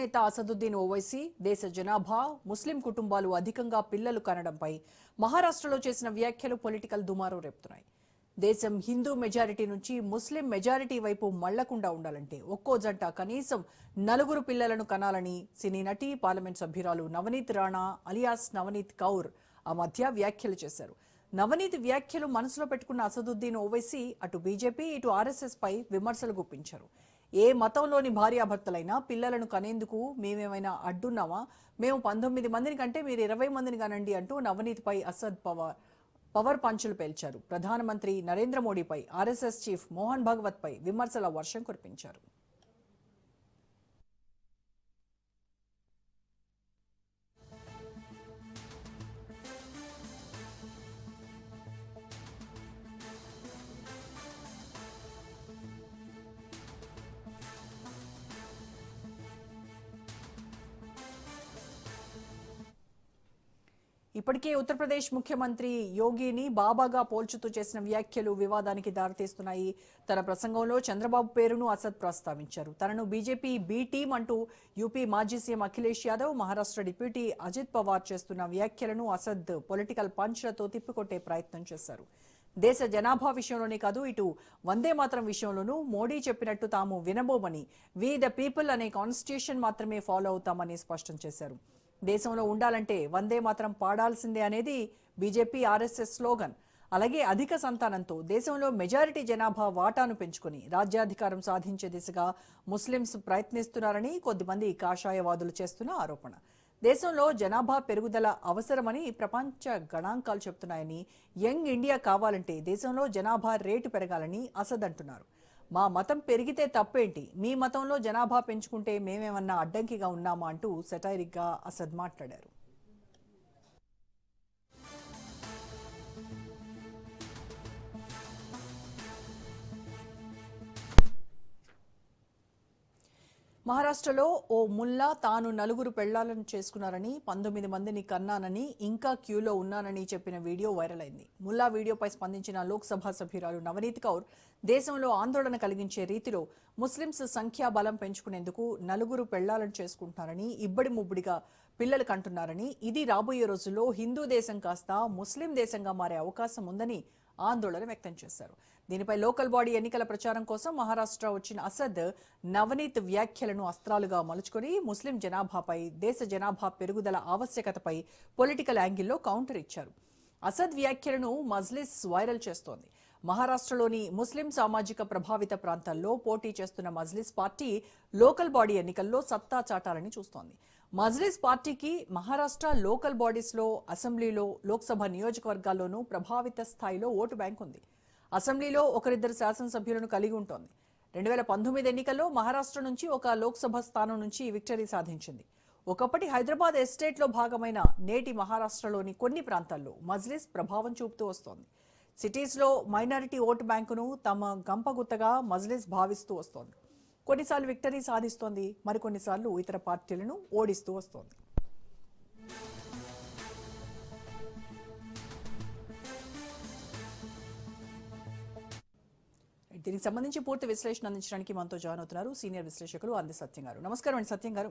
అధినేత అసదుద్దీన్ ఓవైసీ దేశ జనాభా ముస్లిం కుటుంబాలు అధికంగా పిల్లలు కనడంపై మహారాష్ట్రలో చేసిన వ్యాఖ్యలు పొలిటికల్ దుమారం రేపుతున్నాయి. దేశం హిందూ మెజారిటీ నుంచి ముస్లిం మెజారిటీ వైపు మళ్లకుండా ఉండాలంటే ఒక్కో జంట కనీసం 4 పిల్లలను కనాలని సినీ నటి పార్లమెంట్ సభ్యురాలు నవనీత్ రాణా అలియాస్ నవనీత్ కౌర్ ఆ మధ్య వ్యాఖ్యలు చేశారు. నవనీత్ వ్యాఖ్యలు మనసులో పెట్టుకున్న అసదుద్దీన్ ఓవైసీ అటు బీజేపీ ఇటు ఆర్ఎస్ఎస్ పై విమర్శలు గుప్పించారు. ఏ మతంలోని భార్యాభర్తలైనా పిల్లలను కనేందుకు మేమేమైనా అడ్డున్నామా? మేము 19 మందిని కంటే మీరు 20 మందిని కనండి అంటూ నవనీత్ పై అసద్ పవర్ పంచులు పేల్చారు. ప్రధానమంత్రి నరేంద్ర మోడీపై ఆర్ఎస్ఎస్ చీఫ్ మోహన్ భగవత్ పై విమర్శల వర్షం కురిపించారు. ఇప్పటికే ఉత్తరప్రదేశ్ ముఖ్యమంత్రి యోగిని బాబాగా పోల్చుతూ చేసిన వ్యాఖ్యలు వివాదానికి దారితీస్తున్నాయి. తన ప్రసంగంలో చంద్రబాబు పేరును అసద్ ప్రస్తావించారు. తనను బీజేపీ బి టీం అంటూ యూపీ మాజీ సీఎం అఖిలేష్ యాదవ్, మహారాష్ట్ర డిప్యూటీ అజిత్ పవార్ చేస్తున్న వ్యాఖ్యలను అసద్ పొలిటికల్ పంచ్లతో తిప్పికొట్టే ప్రయత్నం చేశారు. దేశ జనాభా విషయంలోనే కాదు, ఇటు వందే మాతరం విషయంలోనూ మోడీ చెప్పినట్టు తాము వినబోమని, వి ద పీపుల్ అనే కాన్స్టిట్యూషన్ మాత్రమే ఫాలో అవుతామని స్పష్టం చేశారు. దేశంలో ఉండాలంటే వందే మాత్రం పాడాల్సిందే అనేది బీజేపీ ఆర్ఎస్ఎస్ స్లోగన్. అలాగే అధిక సంతానంతో దేశంలో మెజారిటీ జనాభా వాటాను పెంచుకుని రాజ్యాధికారం సాధించే దిశగా ముస్లింస్ ప్రయత్నిస్తున్నారని కొద్దిమంది కాషాయవాదులు చేస్తున్న ఆరోపణ. దేశంలో జనాభా పెరుగుదల అవసరమని ప్రపంచ గణాంకాలు చెబుతున్నాయని, యంగ్ ఇండియా కావాలంటే దేశంలో జనాభా రేటు పెరగాలని అసద్ అంటున్నారు. మా మతం పెరిగితే తప్పేంటి, మీ మతంలో జనాభా పెంచుకుంటే మేమేమన్నా అడ్డంకిగా ఉన్నామా అంటూ సెటైరిక్గా అసద్ మాట్లాడారు. మహారాష్ట్రలో ఓ ముల్లా తాను 4 పెళ్లాలను చేసుకున్నారని, 19 మందిని కన్నానని, ఇంకా క్యూలో ఉన్నానని చెప్పిన వీడియో వైరల్ అయింది. ముల్లా వీడియోపై స్పందించిన లోక్సభ సభ్యురాలు నవనీత్ కౌర్ దేశంలో ఆందోళన కలిగించే రీతిలో ముస్లింస్ సంఖ్యాబలం పెంచుకునేందుకు 4 పెళ్లాలను చేసుకుంటున్నారని, ఇబ్బడి ముబ్బడిగా పిల్లలు కంటున్నారని, ఇది రాబోయే రోజుల్లో హిందూ దేశం కాస్త ముస్లిం దేశంగా మారే అవకాశం ఉందని ఆందోళన వ్యక్తం చేశారు. దీనిపై లోకల్ బాడీ ఎన్నికల ప్రచారం కోసం మహారాష్ట్ర వచ్చిన అసద్ నవనీత్ వ్యాఖ్యలను అస్త్రాలుగా మలుచుకొని ముస్లిం జనాభాపై, దేశ జనాభా పెరుగుదల ఆవశ్యకతపై పొలిటికల్ యాంగిల్లో కౌంటర్ ఇచ్చారు. అసద్ వ్యాఖ్యలను మజ్లిస్ వైరల్ చేస్తోంది. మహారాష్ట్రలోని ముస్లిం సామాజిక ప్రభావిత ప్రాంతాల్లో పోటీ చేస్తున్న మజ్లిస్ పార్టీ లోకల్ బాడీ ఎన్నికల్లో సత్తా చాటాలని చూస్తోంది. మజ్లిస్ పార్టీకి మహారాష్ట్ర లోకల్ బాడీస్లో, అసెంబ్లీలో, లోక్సభ నియోజకవర్గాల్లోనూ ప్రభావిత స్థాయిలో ఓటు బ్యాంక్ ఉంది. అసెంబ్లీలో 1-2 శాసనసభ్యులను కలిగి ఉంటోంది. 2019 ఎన్నికల్లో మహారాష్ట్ర నుంచి ఒక లోక్సభ స్థానం నుంచి విక్టరీ సాధించింది. ఒకప్పటి హైదరాబాద్ ఎస్టేట్లో భాగమైన నేటి మహారాష్ట్రలోని కొన్ని ప్రాంతాల్లో మజ్లిస్ ప్రభావం చూపుతూ వస్తోంది. సిటీస్లో మైనారిటీ ఓటు బ్యాంకును తమ గంపగుత్తగా మజ్లిస్ భావిస్తూ వస్తోంది. కొన్నిసార్లు విక్టరీ సాధిస్తోంది, మరికొన్నిసార్లు ఇతర పార్టీలను ఓడిస్తూ వస్తోంది. దీనికి సంబంధించి పూర్తి విశ్లేషణ అందించడానికి మనతో జాయిన్ అవుతున్నారు సీనియర్ విశ్లేషకులు అంది సత్యం గారు. నమస్కారం అండి సత్యం గారు.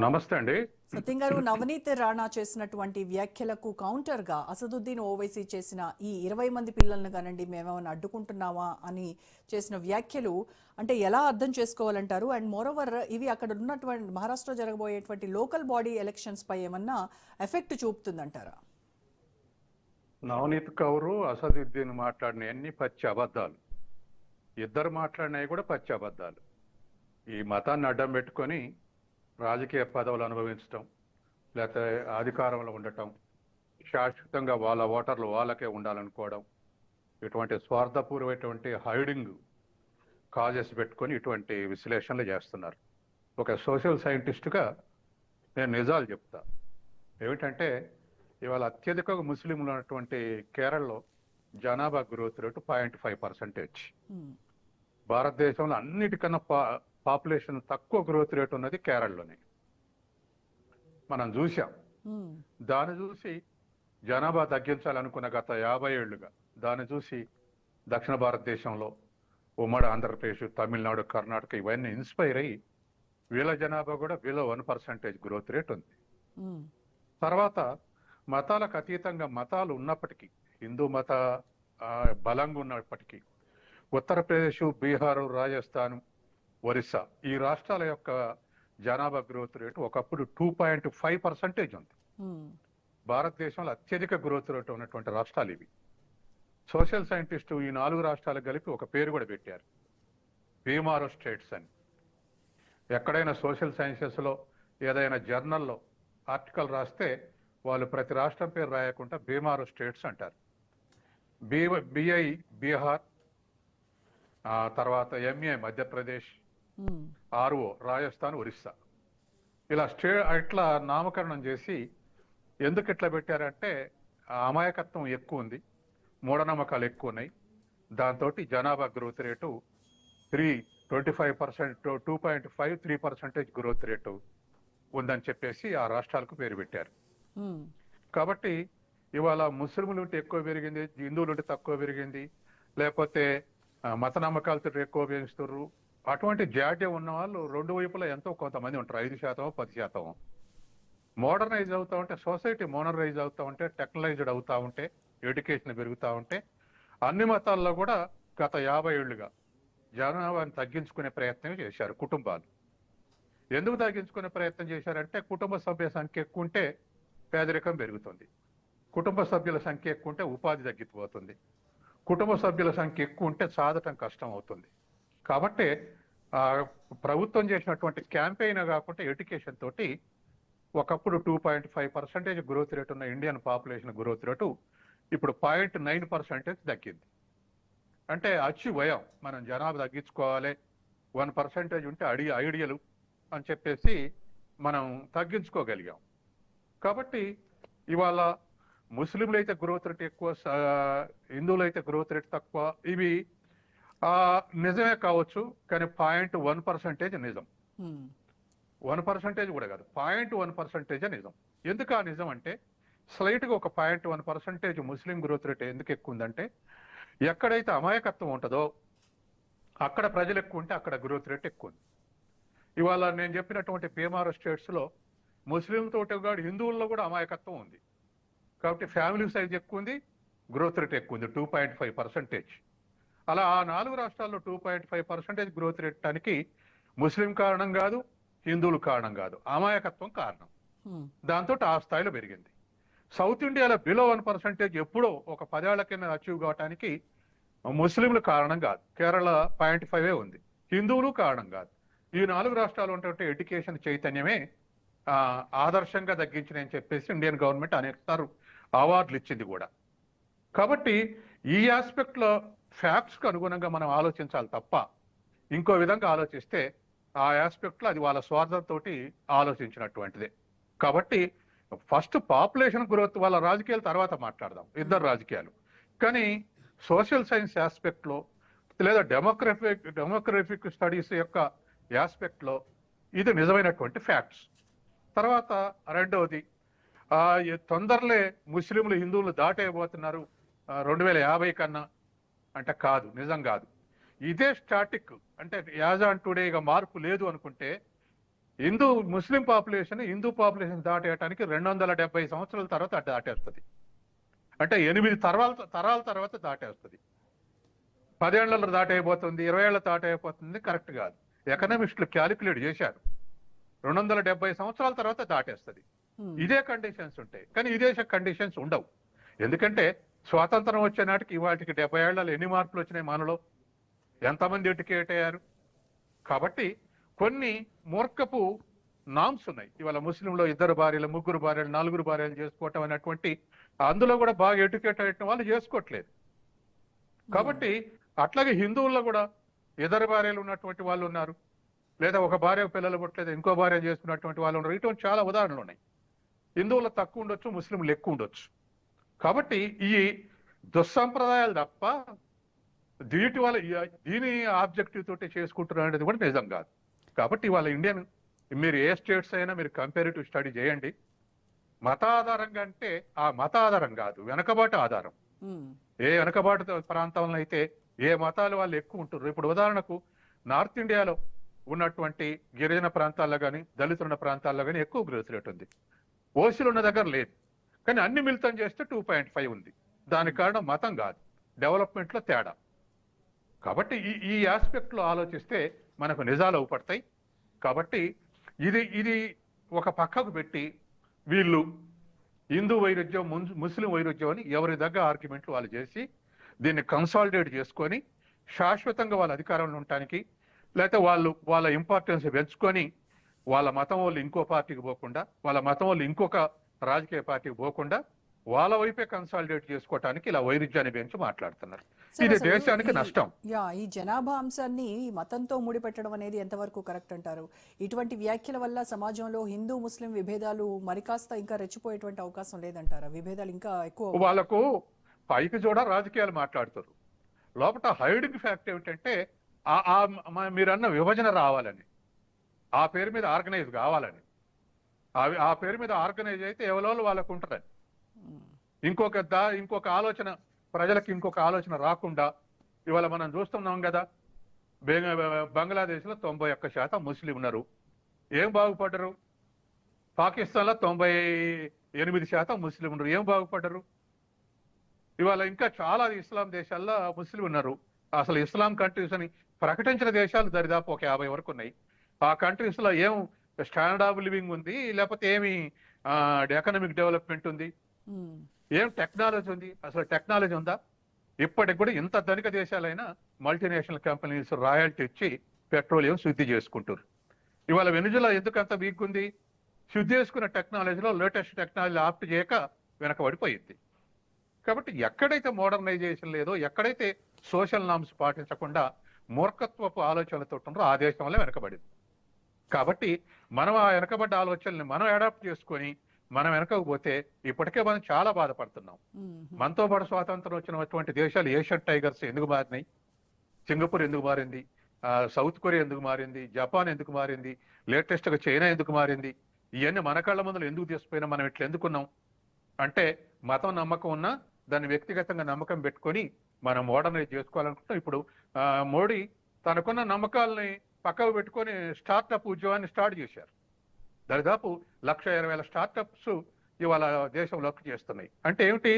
నమస్తే అండి సత్యం గారు, నవనీత్ రాణా చేసినటువంటి వ్యాఖ్యలకు కౌంటర్ గా అసదుద్దీన్ ఓవైసీ చేసిన ఈ 20 మంది పిల్లలను కానండి మేమేమైనా అడ్డుకుంటున్నామా అని చేసిన వ్యాఖ్యలు అంటే ఎలా అర్థం చేసుకోవాలంటారు? అండ్ మోరోవర్ ఇవి అక్కడ ఉన్నటువంటి మహారాష్ట్రలో జరగబోయేటువంటి లోకల్ బాడీ ఎలక్షన్స్ పై ఏమన్నా ఎఫెక్ట్ చూపుతుందంటారా? నవనీత్ కౌరు అసదుద్దీన్ మాట్లాడిన అన్ని పచ్చి అబద్ధాలు. ఇద్దరు మాట్లాడినవి కూడా పచ్చి అబద్ధాలు. ఈ మతాన్ని అడ్డం పెట్టుకొని రాజకీయ పదవులు అనుభవించటం, లేకపోతే అధికారంలో ఉండటం, శాశ్వతంగా వాళ్ళ ఓటర్లు వాళ్ళకే ఉండాలనుకోవడం, ఇటువంటి స్వార్థపూర్వమైనటువంటి హైడింగ్ కాజెస్ పెట్టుకొని ఇటువంటి విశ్లేషణలు చేస్తున్నారు. ఒక సోషల్ సైంటిస్టుగా నేను నిజాలు చెప్తా. ఏమిటంటే ఇవాళ అత్యధికంగా ముస్లింలు ఉన్నటువంటి కేరళలో జనాభా గ్రోత్ రేటు 0.5%. భారతదేశంలో అన్నిటికన్నా పాపులేషన్ తక్కువ గ్రోత్ రేట్ ఉన్నది కేరళలోనే మనం చూసాం. దాన్ని చూసి జనాభా తగ్గించాలనుకున్న గత 50 ఏళ్లుగా దాన్ని చూసి దక్షిణ భారతదేశంలో ఉమ్మడి ఆంధ్రప్రదేశ్, తమిళనాడు, కర్ణాటక ఇవన్నీ ఇన్స్పైర్ అయ్యి వీళ్ళ జనాభా కూడా బిలో 1% గ్రోత్ రేట్ ఉంది. ఉమ్, తర్వాత మతాలకు అతీతంగా మతాలు ఉన్నప్పటికీ, హిందూ మత బలంగా ఉన్నప్పటికీ ఉత్తరప్రదేశ్, బీహారు, రాజస్థాన్, ఒరిస్సా ఈ రాష్ట్రాల యొక్క జనాభా గ్రోత్ రేటు ఒకప్పుడు 2.5% ఉంది. ఉమ్, భారతదేశంలో అత్యధిక గ్రోత్ రేట్ ఉన్నటువంటి రాష్ట్రాలు ఇవి. సోషల్ సైంటిస్టు ఈ 4 రాష్ట్రాలకు కలిపి ఒక పేరు కూడా పెట్టారు, బీమారో స్టేట్స్ అని. ఎక్కడైనా సోషల్ సైన్సెస్లో ఏదైనా జర్నల్లో ఆర్టికల్ రాస్తే వాళ్ళు ప్రతి రాష్ట్రం పేరు రాయకుండా బీమారో స్టేట్స్ అంటారు. బిఐ బీహార్, తర్వాత ఎంఏ మధ్యప్రదేశ్, ఉమ్, ఆర్ఓ రాజస్థాన్, ఒరిస్సా, ఇలా ఇట్లా నామకరణం చేసి ఎందుకు ఇట్లా పెట్టారంటే అమాయకత్వం ఎక్కువ ఉంది, మూఢనమ్మకాలు ఎక్కువ ఉన్నాయి. దాంతో జనాభా గ్రోత్ రేటు 25%, 2.5-3% గ్రోత్ రేటు ఉందని చెప్పేసి ఆ రాష్ట్రాలకు పేరు పెట్టారు. ఉమ్, కాబట్టి ఇవాళ ముస్లింలు ఉంటే ఎక్కువ పెరిగింది, హిందువులు ఉంటే తక్కువ పెరిగింది, లేకపోతే మత నమ్మకాలతో ఎక్కువ పెంచుతున్నారు, అటువంటి జాడ్యం ఉన్న వాళ్ళు రెండు వైపులా ఎంతో కొంతమంది ఉంటారు, 5%, 10%. మోడర్నైజ్ అవుతా ఉంటే, సొసైటీ మోడర్నైజ్ అవుతా ఉంటే, టెక్నాలైజ్డ్ అవుతా ఉంటే, ఎడ్యుకేషన్ పెరుగుతూ ఉంటే అన్ని మతాల్లో కూడా గత 50 ఏళ్లుగా జనాభాని తగ్గించుకునే ప్రయత్నం చేశారు కుటుంబాలు. ఎందుకు తగ్గించుకునే ప్రయత్నం చేశారంటే కుటుంబ సభ్యుల సంఖ్య ఎక్కువ ఉంటే పేదరికం పెరుగుతుంది, కుటుంబ సభ్యుల సంఖ్య ఎక్కువ ఉంటే ఉపాధి తగ్గిపోతుంది, కుటుంబ సభ్యుల సంఖ్య ఎక్కువ ఉంటే సాధటం కష్టం అవుతుంది. కాబట్టి ప్రభుత్వం చేసినటువంటి క్యాంపెయిన్ కాకుండా ఎడ్యుకేషన్ తోటి ఒకప్పుడు 2.5% గ్రోత్ రేట్ ఉన్న ఇండియన్ పాపులేషన్ గ్రోత్ రేటు ఇప్పుడు 0.9% తగ్గింది. అంటే అచ్చువయం, మనం జనాభా తగ్గించుకోవాలి, 1% ఉంటే ఐడియలు అని చెప్పేసి మనం తగ్గించుకోగలిగాం. కాబట్టి ఇవాళ ముస్లింలు అయితే గ్రోత్ రేట్ ఎక్కువ, హిందువులు అయితే గ్రోత్ రేట్ తక్కువ, ఇవి నిజమే కావచ్చు, కానీ 0.1% నిజం. 1% కూడా కాదు, 0.1% నిజం. ఎందుకు ఆ నిజం అంటే స్లైట్గా ఒక 0.1% ముస్లిం గ్రోత్ రేట్ ఎందుకు ఎక్కువ ఉందంటే ఎక్కడైతే అమాయకత్వం ఉంటుందో అక్కడ ప్రజలు ఎక్కువ ఉంటే అక్కడ గ్రోత్ రేట్ ఎక్కువ ఉంది. ఇవాళ నేను చెప్పినటువంటి బీమారో స్టేట్స్లో ముస్లింలతో పాటు హిందువుల్లో కూడా అమాయకత్వం ఉంది. కాబట్టి ఫ్యామిలీ సైజ్ ఎక్కువ ఉంది, గ్రోత్ రేట్ ఎక్కువ ఉంది, 2.5%. అలా ఆ 4 రాష్ట్రాల్లో 2.5% గ్రోత్ రేట్ టానికి ముస్లిం కారణం కాదు, హిందువులు కారణం కాదు, అమాయకత్వం కారణం. దాంతో ఆ స్థాయిలో పెరిగింది. సౌత్ ఇండియాలో బిలో 1% ఎప్పుడో ఒక 10 ఏళ్ల కింద అచీవ్ కావడానికి ముస్లింలు కారణం కాదు, కేరళ 0.5 ఉంది, హిందువులు కారణం కాదు. ఈ 4 రాష్ట్రాలు ఉన్నటువంటి ఎడ్యుకేషన్ చైతన్యమే ఆదర్శంగా తగ్గించినని చెప్పేసి ఇండియన్ గవర్నమెంట్ అనేకసార్లు అవార్డులు ఇచ్చింది కూడా. కాబట్టి ఈ ఆస్పెక్ట్లో ఫ్యాక్ట్స్కి అనుగుణంగా మనం ఆలోచించాలి తప్ప ఇంకో విధంగా ఆలోచిస్తే ఆ ఆస్పెక్ట్లో అది వాళ్ళ స్వార్థంతో ఆలోచించినటువంటిదే. కాబట్టి ఫస్ట్ పాపులేషన్ గ్రోత్, వాళ్ళ రాజకీయాల తర్వాత మాట్లాడదాం, ఇద్దరు రాజకీయాలు. కానీ సోషల్ సైన్స్ ఆస్పెక్ట్లో లేదా డెమోగ్రఫిక్ స్టడీస్ యొక్క ఆస్పెక్ట్లో ఇది నిజమైనటువంటి ఫ్యాక్ట్స్. తర్వాత రెండవది, తొందరలే ముస్లింలు హిందువులు దాటైపోతున్నారు 2050 కన్నా అంటే కాదు, నిజం కాదు. ఇదే స్టాటిక్ అంటే యాజ్ ఆన్ టుడే ఇక మార్పు లేదు అనుకుంటే ముస్లిం పాపులేషన్ హిందూ పాపులేషన్ దాటేయటానికి 270 సంవత్సరాల తర్వాత దాటేస్తుంది. అంటే 8 తరాల తర్వాత దాటేస్తుంది. 10 ఏళ్లలో దాటైపోతుంది, 20 ఏళ్ళ దాటైపోతుంది, కరెక్ట్ కాదు. ఎకనామిస్టులు క్యాలిక్యులేట్ చేశారు, 270 సంవత్సరాల తర్వాత దాటేస్తుంది. ఇదే కండిషన్స్ ఉంటాయి, కానీ ఇదే కండిషన్స్ ఉండవు. ఎందుకంటే స్వాతంత్రం వచ్చే నాటికి ఇవాటికి 70 ఏళ్లలో ఎన్ని మార్పులు వచ్చినాయి, మనలో ఎంతమంది ఎడ్యుకేట్ అయ్యారు. కాబట్టి కొన్ని మూర్ఖపు నామ్స్ ఉన్నాయి. ఇవాళ ముస్లింలో 2 భార్యలు, 3 భార్యలు, 4 భార్యలు చేసుకోవటం అనేటువంటి, అందులో కూడా బాగా ఎడ్యుకేట్ అయిన వాళ్ళు చేసుకోవట్లేదు. కాబట్టి అట్లాగే హిందువుల్లో కూడా 2 భార్యలు ఉన్నటువంటి వాళ్ళు ఉన్నారు, లేదా ఒక భార్య పిల్లలు పుట్టలేదు ఇంకో భార్య చేసుకున్నటువంటి వాళ్ళు ఉన్నారు. ఇటువంటి చాలా ఉదాహరణలు ఉన్నాయి. హిందువులు తక్కువ ఉండొచ్చు, ముస్లింలు ఎక్కువ ఉండొచ్చు. కాబట్టి ఈ దుస్సంప్రదాయాలు తప్ప దీని ఆబ్జెక్టివ్ తోటి చేసుకుంటున్నారు అనేది కూడా నిజం కాదు. కాబట్టి వాళ్ళ ఇండియన్, మీరు ఏ స్టేట్స్ అయినా మీరు కంపారిటివ్ స్టడీ చేయండి, మత ఆధారంగా అంటే ఆ మత ఆధారం కాదు, వెనకబాటు ఆధారం. ఏ వెనకబాటు ప్రాంతంలో అయితే ఏ మతాలు వాళ్ళు ఎక్కువ ఉంటున్నారు. ఇప్పుడు ఉదాహరణకు నార్త్ ఇండియాలో ఉన్నటువంటి గిరిజన ప్రాంతాల్లో కానీ దళితులు ఉన్న ప్రాంతాల్లో కానీ ఎక్కువ గ్రోత్ రేట్ ఉంది. ఓసీలు ఉన్న దగ్గర లేదు. కానీ అన్ని మిళితం చేస్తే 2.5 ఉంది. దానికి కారణం మతం కాదు, డెవలప్మెంట్ లో తేడా. కాబట్టి ఈ ఆస్పెక్ట్ లో ఆలోచిస్తే మనకు నిజాలు అవుపడతాయి. కాబట్టి ఇది ఒక పక్కకు పెట్టి వీళ్ళు హిందూ వైరుధ్యం ముస్లిం వైరుధ్యం అని ఎవరి దగ్గర ఆర్గ్యుమెంట్లు వాళ్ళు చేసి దీన్ని కన్సాలిడేట్ చేసుకొని శాశ్వతంగా వాళ్ళ అధికారంలో ఉండటానికి, లేకపోతే వాళ్ళ ఇంపార్టెన్స్ పెంచుకొని వాళ్ళ మతం వాళ్ళు ఇంకో పార్టీకి పోకుండా, వాళ్ళ మతం వాళ్ళు ఇంకొక రాజకీయ పార్టీకి పోకుండా వాళ్ళ వైపే కన్సాలిడేట్ చేసుకోవటానికి ఇలా వైరుధ్యాన్ని పెంచి మాట్లాడుతున్నారు. ఇది దేశానికి నష్టం. ఈ జనాభా అంశాన్ని మతంతో ముడిపెట్టడం అనేది ఎంతవరకు కరెక్ట్ అంటారు? ఇటువంటి వ్యాఖ్యల వల్ల సమాజంలో హిందూ ముస్లిం విభేదాలు మరికాస్త ఇంకా రెచ్చిపోయేటువంటి అవకాశం లేదంటారా? విభేదాలు ఇంకా ఎక్కువ వాళ్ళకు పైకి చూడ రాజకీయాలు మాట్లాడుతారు, లోపల హైడింగ్ ఫ్యాక్ట్ ఏమిటంటే మీరన్న విభజన రావాలని, ఆ పేరు మీద ఆర్గనైజ్ కావాలని, ఆ పేరు మీద ఆర్గనైజ్ అయితే ఎవరో వాళ్ళకు ఉంటుందని, ఇంకొక ఆలోచన ప్రజలకు ఇంకొక ఆలోచన రాకుండా ఇవాళ మనం చూస్తున్నాం కదా. బంగ్లాదేశ్ లో 91% ముస్లిం ఉన్నారు, ఏం బాగుపడ్డరు? పాకిస్తాన్ లో 98% ముస్లిం ఉన్నారు, ఏం బాగుపడ్డరు? ఇవాళ ఇంకా చాలా ఇస్లాం దేశాల్లో ముస్లిం ఉన్నారు. అసలు ఇస్లాం కంట్రీస్ అని ప్రకటించిన దేశాలు దరిదాపు ఒక 50 వరకు ఉన్నాయి. ఆ కంట్రీస్ లో ఏం స్టాండర్డ్ ఆఫ్ లివింగ్ ఉంది, లేకపోతే ఏమి ఎకనామిక్ డెవలప్మెంట్ ఉంది, ఏం టెక్నాలజీ ఉంది? అసలు టెక్నాలజీ ఉందా? ఇప్పటికి కూడా ఇంత ధనిక దేశాలైనా మల్టీనేషనల్ కంపెనీస్ రాయల్టీ ఇచ్చి పెట్రోలియం శుద్ధి చేసుకుంటారు. ఇవాళ వెనుజులా ఎందుకు అంత వీక్ ఉంది? శుద్ధి చేసుకున్న టెక్నాలజీలో లేటెస్ట్ టెక్నాలజీ ఆప్ట్ చేయక వెనకబడిపోయింది. కాబట్టి ఎక్కడైతే మోడర్నైజేషన్ లేదో, ఎక్కడైతే సోషల్ నామ్స్ పాటించకుండా మూర్ఖత్వపు ఆలోచనలతో ఉన్నారో ఆ దేశంలో వెనకబడింది. కాబట్టి మనం ఆ వెనకబడ్డ ఆలోచనల్ని మనం అడాప్ట్ చేసుకొని మనం వెనకపోతే ఇప్పటికే మనం చాలా బాధపడుతున్నాం. మనతో పాటు స్వాతంత్రం వచ్చినటువంటి దేశాలు ఏషియన్ టైగర్స్ ఎందుకు మారినాయి? సింగపూర్ ఎందుకు మారింది? సౌత్ కొరియా ఎందుకు మారింది? జపాన్ ఎందుకు మారింది? లేటెస్ట్ గా చైనా ఎందుకు మారింది? ఇవన్నీ మన కళ్ళ ముందు ఎందుకు తీసుకుపోయినా మనం ఇట్లా ఎందుకున్నాం అంటే, మతం నమ్మకం ఉన్నా దాన్ని వ్యక్తిగతంగా నమ్మకం పెట్టుకొని మనం మోడర్నైజ్ చేసుకోవాలనుకుంటాం. ఇప్పుడు మోడీ తనకున్న నమ్మకాలని పక్కకు పెట్టుకొని స్టార్టప్ ఉద్యమాన్ని స్టార్ట్ చేశారు. దాదాపు 1,20,000 స్టార్టప్స్ ఇవాళ దేశంలోకి చేస్తున్నాయి. అంటే ఏమిటి?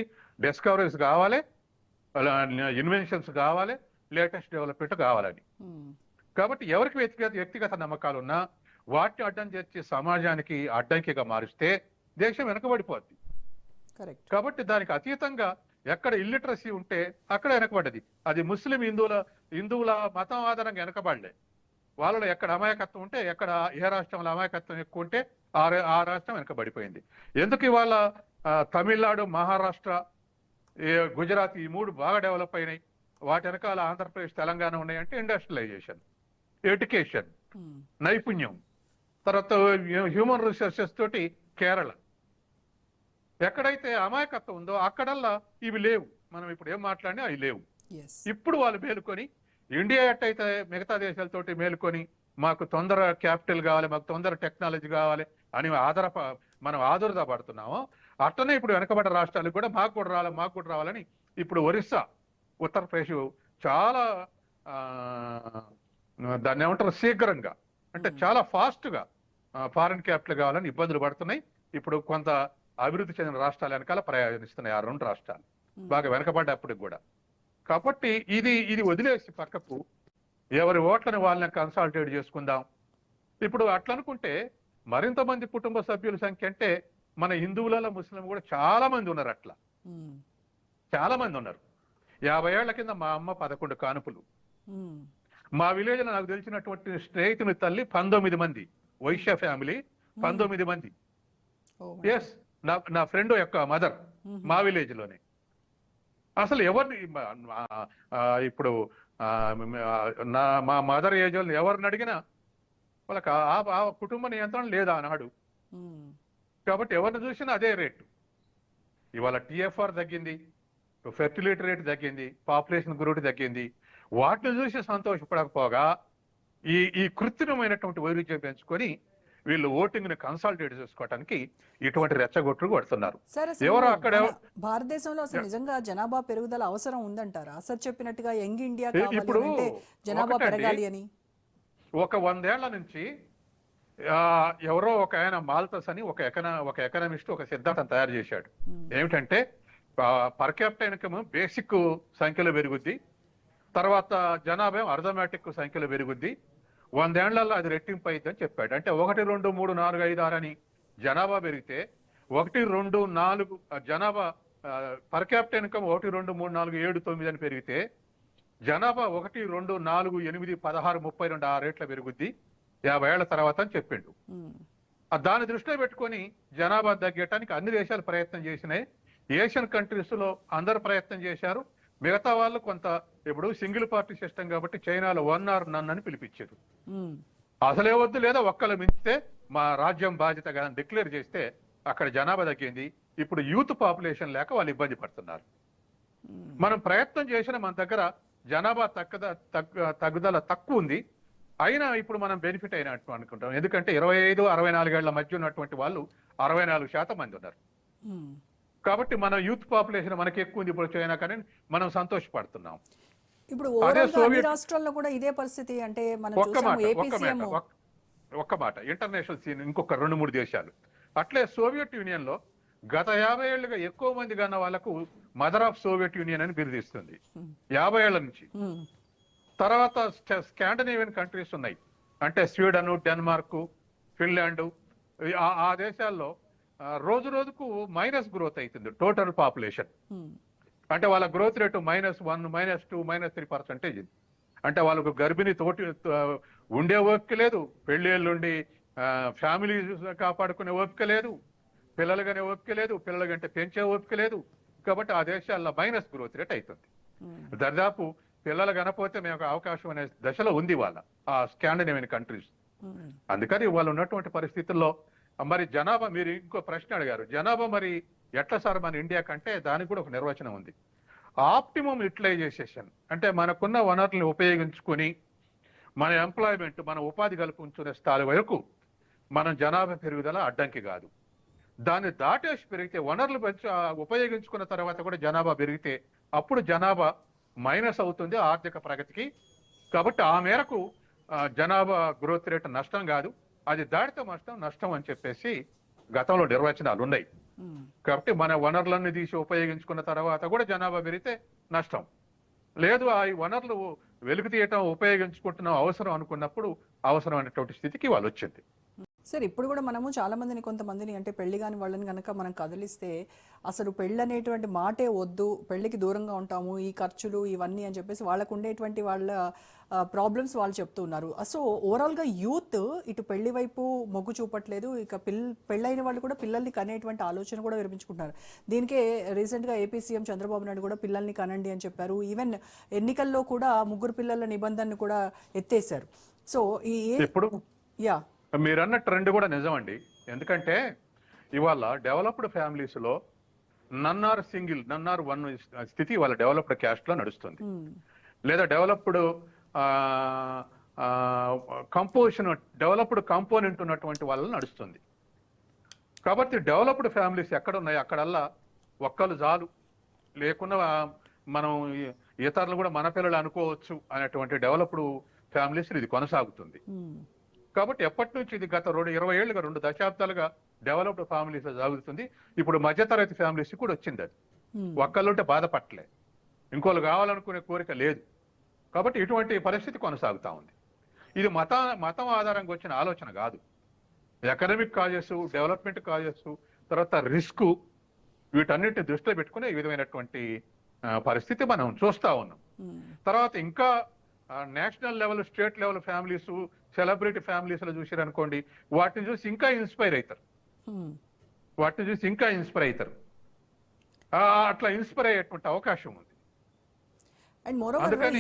డిస్కవరీస్ కావాలి, ఇన్వెన్షన్స్ కావాలి, లేటెస్ట్ డెవలప్మెంట్ కావాలని. కాబట్టి ఎవరికి వ్యక్తిగత నమ్మకాలు ఉన్నా వాటిని అడ్డం చేర్చి సమాజానికి అడ్డంకిగా మారిస్తే దేశం వెనకబడిపోద్ది. కాబట్టి దానికి అతీతంగా ఎక్కడ ఇల్లిటరసీ ఉంటే అక్కడ వెనకబడ్డది. అది ముస్లిం హిందువుల మతం ఆధారంగా వెనకబడలే. వాళ్ళలో ఎక్కడ అమాయకత్వం ఉంటే, ఎక్కడ ఏ రాష్ట్రంలో అమాయకత్వం ఎక్కువ ఉంటే ఆ రాష్ట్రం వెనకబడిపోయింది. ఎందుకు ఇవాళ తమిళనాడు, మహారాష్ట్ర, గుజరాత్ ఈ 3 బాగా డెవలప్ అయినాయి? వాటి వెనకాల ఆంధ్రప్రదేశ్, తెలంగాణ ఉన్నాయంటే ఇండస్ట్రియలైజేషన్, ఎడ్యుకేషన్, నైపుణ్యం, తర్వాత హ్యూమన్ రిసోర్సెస్ తోటి కేరళ. ఎక్కడైతే అమాయకత్వం ఉందో అక్కడల్లా ఇవి లేవు. మనం ఇప్పుడు ఏం మాట్లాడినా అవి లేవు. ఇప్పుడు వాళ్ళు మేలుకొని, ఇండియా ఎట్టయితే మిగతా దేశాలతోటి మేలుకొని మాకు తొందర క్యాపిటల్ కావాలి, మాకు తొందర టెక్నాలజీ కావాలి అని మనం ఆదురత పడుతున్నాము, అట్లనే ఇప్పుడు వెనకబడ్డ రాష్ట్రాలకు కూడా మాకు కూడా రావాలని ఇప్పుడు ఒరిస్సా, ఉత్తరప్రదేశ్ చాలా దాన్ని ఏమంటారు, శీఘ్రంగా అంటే చాలా ఫాస్ట్ గా ఫారిన్ క్యాపిటల్ కావాలని ఇబ్బందులు పడుతున్నాయి. ఇప్పుడు కొంత అభివృద్ధి చెందిన రాష్ట్రాల వెనకాల ప్రయాణిస్తున్నాయి ఆ 2 రాష్ట్రాలు, బాగా వెనకబడ్డప్పటికి కూడా. కాబట్టి ఇది వదిలేసి పక్కకు ఎవరి ఓట్లని వాళ్ళని కన్సాలిడేట్ చేసుకుందాం. ఇప్పుడు అట్లా అనుకుంటే మరింత మంది కుటుంబ సభ్యుల సంఖ్య అంటే మన హిందువులలో ముస్లిం కూడా చాలా మంది ఉన్నారు. అట్లా చాలా మంది ఉన్నారు. 50 ఏళ్ల కింద మా అమ్మ 11 కానుపులు. మా విలేజ్ లో నాకు తెలిసినటువంటి స్నేహితుని తల్లి 19 మంది, వైశ్య ఫ్యామిలీ 19 మంది. ఎస్, నా ఫ్రెండ్ యొక్క మదర్ మా విలేజ్ లోనే. అసలు ఎవరిని ఇప్పుడు మా మదర్ ఏజ్ వాళ్ళు ఎవరిని అడిగినా వాళ్ళకి ఆ కుటుంబ నియంత్రణ లేదా అన్నాడు. కాబట్టి ఎవరిని చూసినా అదే రేటు. ఇవాళ టిఎఫ్ఆర్ తగ్గింది, ఫెర్టిలిటీ రేట్ తగ్గింది, పాపులేషన్ గ్రోత్ తగ్గింది. వాటిని చూసి సంతోషపడకపోగా ఈ కృత్రిమైనటువంటి వైరుధ్యం పెంచుకొని వీళ్ళు ఓటింగ్ ని కన్సాలిడేట్ చేసుకోవడానికి ఇటువంటి రెచ్చగొట్టులు కొడుతున్నారు. ఎవరు అక్కడ భారతదేశంలో అసలు నిజంగా జనాభా పెరుగుదల అవసరం ఉందంటారా? అసలు చెప్పినట్టుగా యంగ్ ఇండియా కావాలి అంటే జనాభా పెరగాలి అని ఒక 100 ఏళ్ల నుంచి ఎవరో ఒక ఆయన మాల్తస్ అని ఒక ఎకనామిస్ట్ ఒక సిద్ధాంతం తయారు చేశాడు. ఏమిటంటే పర్ క్యాపిటల్ ఇన్కమ్ బేసిక్ సంఖ్యలో పెరుగుద్ది, తర్వాత జనాభా అర్థమెటిక్ సంఖ్యలో పెరుగుద్ది, 100 ఏళ్లలో అది రెట్టింపు అయింది అని చెప్పాడు. అంటే 1, 2, 3, 4, 5, 6 అని జనాభా పెరిగితే 1, 2, 4 జనాభా పర్ క్యాపిటల్ ఇన్కమ్ 1, 2, 3, 4, 7, 9 అని పెరిగితే జనాభా 1, 2, 4, 8, 16, 32 ఆ రేట్ల పెరుగుద్ది 50 ఏళ్ల తర్వాత అని చెప్పిండు. దాన్ని దృష్టిలో పెట్టుకొని జనాభా తగ్గటానికి అన్ని దేశాలు ప్రయత్నం చేసినాయి. ఏషియన్ కంట్రీస్ లో అందరు ప్రయత్నం చేశారు. మిగతా వాళ్ళు కొంత ఇప్పుడు సింగిల్ పార్టీ సిస్టమ్ కాబట్టి చైనాలో 1 or none అని పిలిపించారు. అసలే వద్దు లేదా ఒక్కళ్ళు మించితే మా రాజ్యం బాధ్యత డిక్లేర్ చేస్తే అక్కడ జనాభా తగ్గింది. ఇప్పుడు యూత్ పాపులేషన్ లేక వాళ్ళు ఇబ్బంది పడుతున్నారు. మనం ప్రయత్నం చేసిన మన దగ్గర జనాభా తగ్గుదల తక్కువ ఉంది, అయినా ఇప్పుడు మనం బెనిఫిట్ అయినట్టు అనుకుంటాం. ఎందుకంటే 25, 64 ఏళ్ల మధ్య ఉన్నటువంటి వాళ్ళు 64% మంది ఉన్నారు. కాబట్టి మన యూత్ పాపులేషన్ మనకి ఎక్కువ ఉంది ఇప్పుడు చైనా, కానీ మనం సంతోషపడుతున్నాం. ఇప్పుడు ఓవరాల్ గా అన్ని రాష్ట్రాల్లో కూడా ఇదే పరిస్థితి. అంటే మనం చూసాము ఏపీ సీఎం ఒక్క మాట ఇంటర్నేషనల్ సీన్ ఇంకొక 2-3 దేశాలు అట్లే సోవియట్ యూనియన్ లో గత 50 ఏళ్లుగా ఎక్కువ మంది కన్నా వాళ్ళకు మదర్ ఆఫ్ సోవియట్ యూనియన్ అని బిరుదిస్తుంది 50 ఏళ్ల నుంచి. తర్వాత స్కాండినేవియన్ కంట్రీస్ ఉన్నాయి, అంటే స్వీడన్, డెన్మార్క్, ఫిన్లాండ్. ఆ దేశాల్లో రోజు రోజుకు మైనస్ గ్రోత్ అవుతుంది టోటల్ పాపులేషన్. అంటే వాళ్ళ గ్రోత్ రేటు -1, -2, -3%. అంటే వాళ్ళకు గర్భిణి తోటి ఉండే ఓపిక లేదు, పెళ్ళిళ్ళుండి ఫ్యామిలీ కాపాడుకునే ఓపిక లేదు, పిల్లలుగానే ఓపిక లేదు, పిల్లల కంటే పెంచే ఓపిక లేదు. కాబట్టి ఆ దేశాల్లో మైనస్ గ్రోత్ రేట్ అవుతుంది. దాదాపు పిల్లలు కనపోతే మేము అవకాశం అనే దశలో ఉంది వాళ్ళ ఆ స్కాండినేవియన్ కంట్రీస్. అందుకని వాళ్ళు ఉన్నటువంటి పరిస్థితుల్లో మరి జనాభా, మీరు ఇంకో ప్రశ్న అడిగారు, జనాభా మరి ఎట్లా సార్ మన ఇండియా కంటే దానికి కూడా ఒక నిర్వచనం ఉంది. ఆప్టిమం యూటిలైజేషన్ అంటే మనకున్న వనరులను ఉపయోగించుకొని మన ఎంప్లాయ్మెంట్, మన ఉపాధి కల్పించుకునే స్థాయి వరకు మనం జనాభా పెరుగుదల అడ్డంకి కాదు. దాన్ని దాటేసి పెరిగితే వనరులు ఉపయోగించుకున్న తర్వాత కూడా జనాభా పెరిగితే అప్పుడు జనాభా మైనస్ అవుతుంది ఆర్థిక ప్రగతికి. కాబట్టి ఆ మేరకు జనాభా గ్రోత్ రేట్ నష్టం కాదు, అది దాటితే నష్టం అని చెప్పేసి గతంలో నిర్వచనాలు ఉన్నాయి. కాబట్టి మన వనరులన్నీ తీసి ఉపయోగించుకున్న తర్వాత కూడా జనాభా పెరిగితే నష్టం లేదు. ఆ వనరులు వెలుగు తీయటం ఉపయోగించుకుంటున్నాం అవసరం అనుకున్నప్పుడు అవసరమైనటువంటి స్థితికి వాళ్ళు వచ్చింది. సార్ ఇప్పుడు కూడా మనము చాలా మందిని, కొంతమందిని అంటే పెళ్లి కాని వాళ్ళని కనుక మనం కదిలిస్తే అసలు పెళ్ళి అనేటువంటి మాటే వద్దు, పెళ్లికి దూరంగా ఉంటాము, ఈ ఖర్చులు ఇవన్నీ అని చెప్పేసి వాళ్ళకు ఉండేటువంటి వాళ్ళ ప్రాబ్లమ్స్ వాళ్ళు చెప్తున్నారు. సో ఓవరాల్గా యూత్ ఇటు పెళ్లి వైపు మొగ్గు చూపట్లేదు, ఇక పెళ్ళైన వాళ్ళు కూడా పిల్లల్ని కనేటువంటి ఆలోచన కూడా వినిపించుకుంటున్నారు. దీనికే రీసెంట్గా ఏపీ సీఎం చంద్రబాబు నాయుడు కూడా పిల్లల్ని కనండి అని చెప్పారు. ఈవెన్ ఎన్నికల్లో కూడా 3 పిల్లల నిబంధనను కూడా ఎత్తేసారు. సో ఇప్పుడు యా మీరన్న ట్రెండ్ కూడా నిజమండి. ఎందుకంటే ఇవాళ డెవలప్డ్ ఫ్యామిలీస్ లో none or single, none or one స్థితి వాళ్ళ డెవలప్డ్ క్యాస్ట్ లో నడుస్తుంది. లేదా డెవలప్డ్ డెవలప్డ్ కాంపోనెంట్ ఉన్నటువంటి వాళ్ళ నడుస్తుంది. కాబట్టి డెవలప్డ్ ఫ్యామిలీస్ ఎక్కడ ఉన్నాయి అక్కడల్లా ఒక్కరు చాలు, లేకున్నా మనం ఇతరులు కూడా మన పిల్లలు అనుకోవచ్చు అనేటువంటి డెవలప్డ్ ఫ్యామిలీస్ ఇది కొనసాగుతుంది. కాబట్టి ఎప్పటి నుంచి ఇది గత 20 ఏళ్ళుగా 2 దశాబ్దాలుగా డెవలప్డ్ ఫ్యామిలీస్ సాగుతుంది. ఇప్పుడు మధ్యతరగతి ఫ్యామిలీస్ కూడా వచ్చింది. అది ఒక్కళ్ళుంటే బాధపడలే, ఇంకోళ్ళు కావాలనుకునే కోరిక లేదు. కాబట్టి ఇటువంటి పరిస్థితి కొనసాగుతా ఉంది. ఇది మతం ఆధారంగా వచ్చిన ఆలోచన కాదు. ఎకనామిక్ కాజెస్, డెవలప్మెంట్ కాజెస్, తర్వాత రిస్క్, వీటన్నిటిని దృష్టిలో పెట్టుకునే ఈ విధమైనటువంటి పరిస్థితి మనం చూస్తా ఉన్నాం. తర్వాత ఇంకా national level, state level families, celebrity families లో చూసారనుకోండి, వాటిని చూసి ఇంకా ఇన్స్పైర్ అవుతారు. అట్లా ఇన్స్పైర్ అయ్యేటువంటి అవకాశం ఉంది. అండ్ మోరోవర్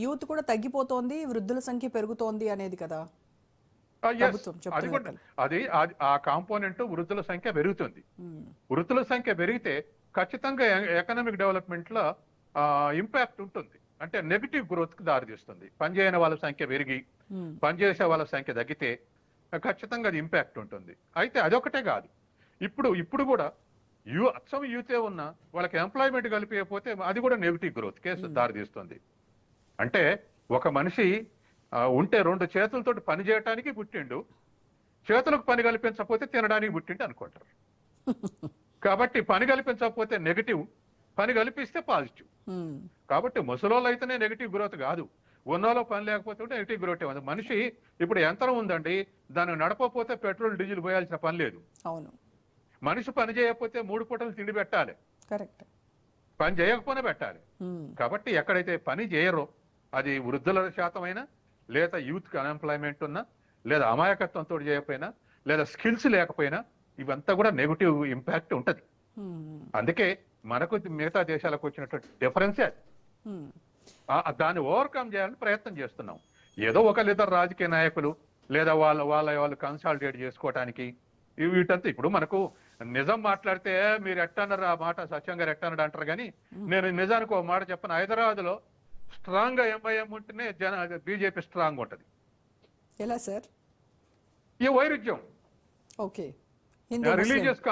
యూత్ కూడా తగ్గిపోతోంది, వృద్ధుల సంఖ్య పెరుగుతోంది అనేది కదా. అది ఆ కాంపోనెంట్ వృద్ధుల సంఖ్య పెరుగుతుంది. వృద్ధుల సంఖ్య పెరిగితే ఖచ్చితంగా ఎకనామిక్ డెవలప్మెంట్ లో ఇంపాక్ట్ ఉంటుంది. అంటే నెగిటివ్ గ్రోత్ కి దారితీస్తుంది. పనిచేయని వాళ్ళ సంఖ్య పెరిగి పనిచేసే వాళ్ళ సంఖ్య తగ్గితే ఖచ్చితంగా అది ఇంపాక్ట్ ఉంటుంది. అయితే అదొకటే కాదు, ఇప్పుడు కూడా అచ్చం యూతే ఉన్న వాళ్ళకి ఎంప్లాయ్మెంట్ కలిపిపోతే అది కూడా నెగిటివ్ గ్రోత్ కేసు దారితీస్తుంది. అంటే ఒక మనిషి ఉంటే రెండు చేతులతోటి పని చేయడానికి పుట్టిండు, చేతులకు పని కల్పించకపోతే తినడానికి పుట్టిండు అనుకుంటారు. కాబట్టి పని కల్పించకపోతే నెగిటివ్, పని కల్పిస్తే పాజిటివ్. కాబట్టి ముసలోళ్ళు అయితేనే నెగిటివ్ గ్రోత్ కాదు, ఉన్నోలో పని లేకపోతే నెగిటివ్ గ్రోత్ ఉంది. మనిషి ఇప్పుడు యంత్రం ఉందండి, దాన్ని నడపకపోతే పెట్రోల్ డీజిల్ పోయాల్సిన పని లేదు. అవును. మనిషి పని చేయకపోతే 3 పూటలు తిండి పెట్టాలి, కరెక్ట్. పని చేయకపోతే పెట్టాలి. కాబట్టి ఎక్కడైతే పని చేయరో, అది వృద్ధుల శాతమైనా, లేదా యూత్ అన్ఎంప్లాయ్మెంట్ ఉన్నా, లేదా అమాయకత్వంతో చేయకపోయినా, లేదా స్కిల్స్ లేకపోయినా, ఇవంతా కూడా నెగిటివ్ ఇంపాక్ట్ ఉంటది. అందుకే మనకు మిగతా దేశాలకు వచ్చినటువంటి డిఫరెన్సే అది. దాన్ని ఓవర్కమ్ చేయాలని ప్రయత్నం చేస్తున్నాం. ఏదో ఒకళ్ళిద్దరు రాజకీయ నాయకులు లేదా వాళ్ళు కన్సాలిడేట్ చేసుకోవటానికి వీటంతా. ఇప్పుడు మనకు నిజం మాట్లాడితే మీరు ఎట్టన్నారు ఆ మాట, సత్యం గారు ఎట్టన్నాడు అంటారు, కానీ నేను నిజానికి ఒక మాట చెప్పను. హైదరాబాద్ లో స్ట్రాంగ్ గా ఎంఐఎం ఉంటేనే బీజేపీ స్ట్రాంగ్ ఉంటది. ఎలా సార్? ఈ వైరుధ్యం, ఓకే, రిలీజియస్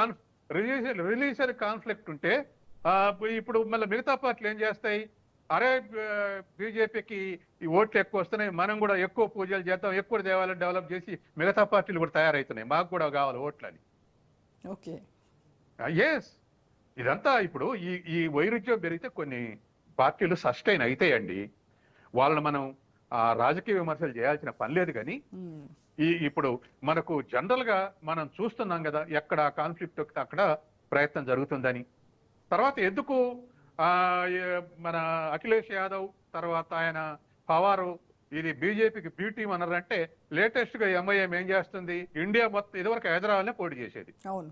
కాన్ఫ్లిక్ట్ ఉంటే ఇప్పుడు మళ్ళీ మిగతా పార్టీలు ఏం చేస్తాయి, అరే బీజేపీకి ఈ ఓట్లు ఎక్కువ వస్తున్నాయి, మనం కూడా ఎక్కువ పూజలు చేద్దాం, ఎక్కువ దేవాలయం డెవలప్ చేసి మిగతా పార్టీలు కూడా తయారవుతున్నాయి, మాకు కూడా కావాలి ఓట్లని. Okay, yes. ఇదంతా ఇప్పుడు ఈ వైరుధ్యం పెరిగితే కొన్ని పార్టీలు సస్టైన్ అవుతాయండి. వాళ్ళని మనం రాజకీయ విమర్శలు చేయాల్సిన పని లేదు. కానీ ఇప్పుడు మనకు జనరల్ గా మనం చూస్తున్నాం కదా, ఎక్కడ కాన్ఫ్లిక్ట్ అక్కడ ప్రయత్నం జరుగుతుందని. తర్వాత ఎందుకు మన అఖిలేష్ యాదవ్ తర్వాత ఆయన పవారు ఇది బీజేపీకి బి టీం అన్నారంటే, లేటెస్ట్ గా ఎంఐఎం ఏం చేస్తుంది, ఇండియా మొత్తం ఇదివరకు హైదరాబాద్నే పోటీ చేసేది. అవును.